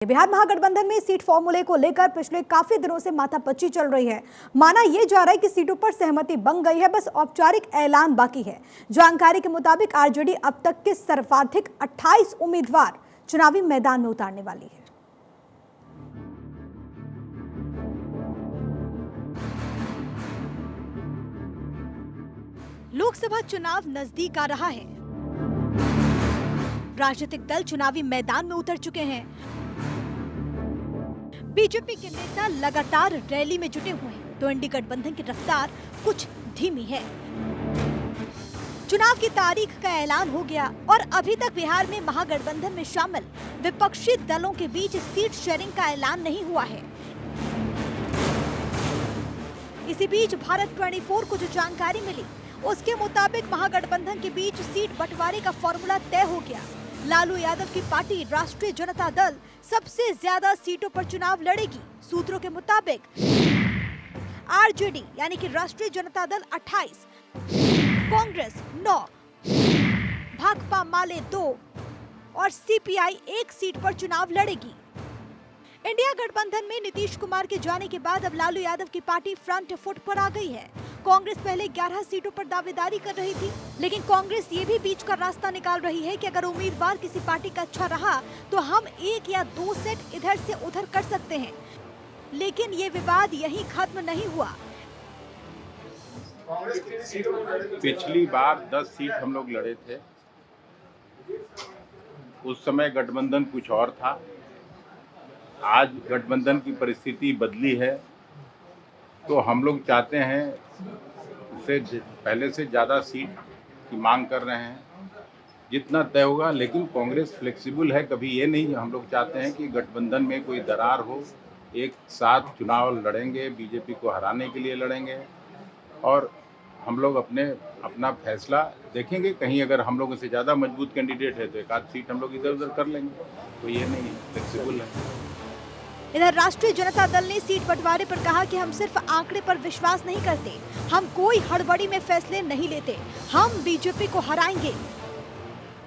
बिहार महागठबंधन में सीट फॉर्मूले को लेकर पिछले काफी दिनों से माथापच्ची चल रही है। माना यह जा रहा है कि सीटों पर सहमति बन गई है, बस औपचारिक ऐलान बाकी है। जानकारी के मुताबिक आरजेडी अब तक के सर्वाधिक 28 उम्मीदवार चुनावी मैदान में उतारने वाली है। लोकसभा चुनाव नजदीक आ रहा है। राजनीतिक दल चुनावी मैदान में उतर चुके हैं। बीजेपी के नेता लगातार रैली में जुटे हुए हैं, तो इंडी गठबंधन की रफ्तार कुछ धीमी है। चुनाव की तारीख का ऐलान हो गया और अभी तक बिहार में महागठबंधन में शामिल विपक्षी दलों के बीच सीट शेयरिंग का ऐलान नहीं हुआ है। इसी बीच भारत 24 को जो जानकारी मिली, उसके मुताबिक महागठबंधन के बीच सीट बंटवारे का फॉर्मूला तय हो गया। लालू यादव की पार्टी राष्ट्रीय जनता दल सबसे ज्यादा सीटों पर चुनाव लड़ेगी। सूत्रों के मुताबिक आरजेडी यानी कि राष्ट्रीय जनता दल 28, कांग्रेस 9, भाकपा माले 2 और सीपीआई 1 सीट पर चुनाव लड़ेगी। इंडिया गठबंधन में नीतीश कुमार के जाने के बाद अब लालू यादव की पार्टी फ्रंट फुट पर आ गई है। कांग्रेस पहले 11 सीटों पर दावेदारी कर रही थी, लेकिन कांग्रेस ये भी बीच का रास्ता निकाल रही है कि अगर उम्मीदवार किसी पार्टी का अच्छा रहा तो हम 1 या 2 सीट इधर से उधर कर सकते हैं। लेकिन ये विवाद यहीं खत्म नहीं हुआ। पिछली बार 10 सीट हम लोग लड़े थे। उस समय गठबंधन कुछ और था। आज गठबंधन की परिस्थिति बदली है, तो हम लोग चाहते हैं उससे पहले से ज़्यादा सीट की मांग कर रहे हैं, जितना तय होगा। लेकिन कांग्रेस फ्लेक्सिबल है, कभी ये नहीं। हम लोग चाहते हैं कि गठबंधन में कोई दरार हो, एक साथ चुनाव लड़ेंगे, बीजेपी को हराने के लिए लड़ेंगे और हम लोग अपना फैसला देखेंगे। कहीं अगर हम लोगों से ज़्यादा मजबूत कैंडिडेट है तो एक आध सीट हम लोग इधर उधर कर लेंगे। तो ये नहीं, फ्लेक्सिबल है। इधर राष्ट्रीय जनता दल ने सीट बंटवारे पर कहा कि हम सिर्फ आंकड़े पर विश्वास नहीं करते, हम कोई हड़बड़ी में फैसले नहीं लेते, हम बीजेपी को हराएंगे।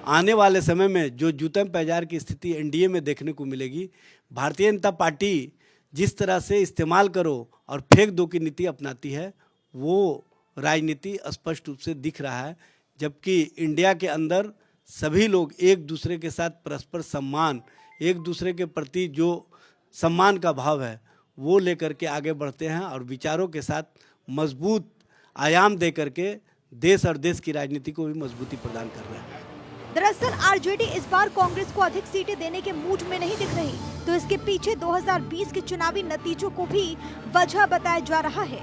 आने वाले समय में जो जूतम पैजार की स्थिति एनडीए में देखने को मिलेगी, भारतीय जनता पार्टी जिस तरह से इस्तेमाल करो और फेंक दो की नीति अपनाती है, वो राजनीति स्पष्ट रूप से दिख रहा है। जबकि इंडिया के अंदर सभी लोग एक दूसरे के साथ परस्पर सम्मान, एक दूसरे के प्रति जो सम्मान का भाव है वो लेकर के आगे बढ़ते हैं और विचारों के साथ मजबूत आयाम दे करके देश और देश की राजनीति को भी मजबूती प्रदान कर रहे हैं। दरअसल आरजेडी इस बार कांग्रेस को अधिक सीटें देने के मूड में नहीं दिख रही, तो इसके पीछे 2020 के चुनावी नतीजों को भी वजह बताया जा रहा है।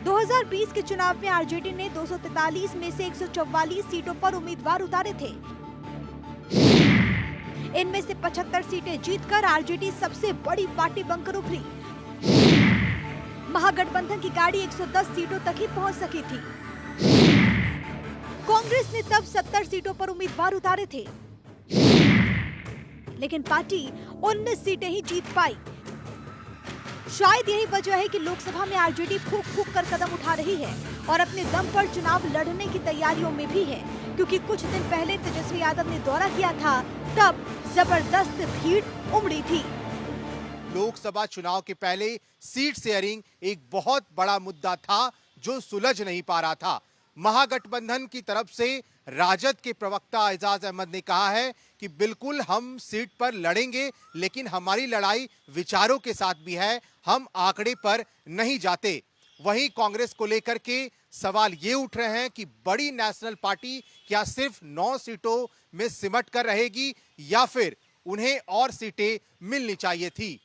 2020 के चुनाव में आरजेडी ने 243 में से 144 सीटों पर उम्मीदवार उतारे थे। इनमें से 75 सीटें जीतकर आरजेडी सबसे बड़ी पार्टी बनकर उभरी। महागठबंधन की गाड़ी 110 सीटों तक ही पहुंच सकी थी। कांग्रेस ने तब 70 सीटों पर उम्मीदवार उतारे थे, लेकिन पार्टी 19 सीटें ही जीत पाई। शायद यही वजह है कि लोकसभा में आरजेडी फूंक फूंक कर कदम उठा रही है और अपने दम पर चुनाव लड़ने की तैयारियों में भी है, क्योंकि कुछ दिन पहले तेजस्वी यादव ने दौरा किया था, तब जबरदस्त भीड़ उमड़ी थी। लोकसभा चुनाव के पहले सीट शेयरिंग एक बहुत बड़ा मुद्दा था जो सुलझ नहीं पा रहा था। महागठबंधन की तरफ से राजद के प्रवक्ता एजाज अहमद ने कहा है कि बिल्कुल हम सीट पर लड़ेंगे, लेकिन हमारी लड़ाई विचारों के साथ भी है, हम आंकड़े पर नहीं जाते। वहीं कांग्रेस को लेकर के सवाल ये उठ रहे हैं कि बड़ी नेशनल पार्टी क्या सिर्फ 9 सीटों में सिमट कर रहेगी या फिर उन्हें और सीटें मिलनी चाहिए थी।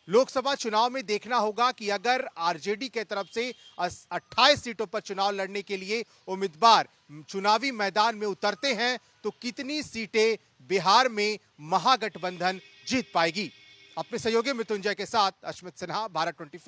लोकसभा चुनाव में देखना होगा कि अगर आरजेडी के तरफ से 28 सीटों पर चुनाव लड़ने के लिए उम्मीदवार चुनावी मैदान में उतरते हैं तो कितनी सीटें बिहार में महागठबंधन जीत पाएगी। अपने सहयोगी मृत्युंजय के साथ अश्मित सिन्हा, भारत 24।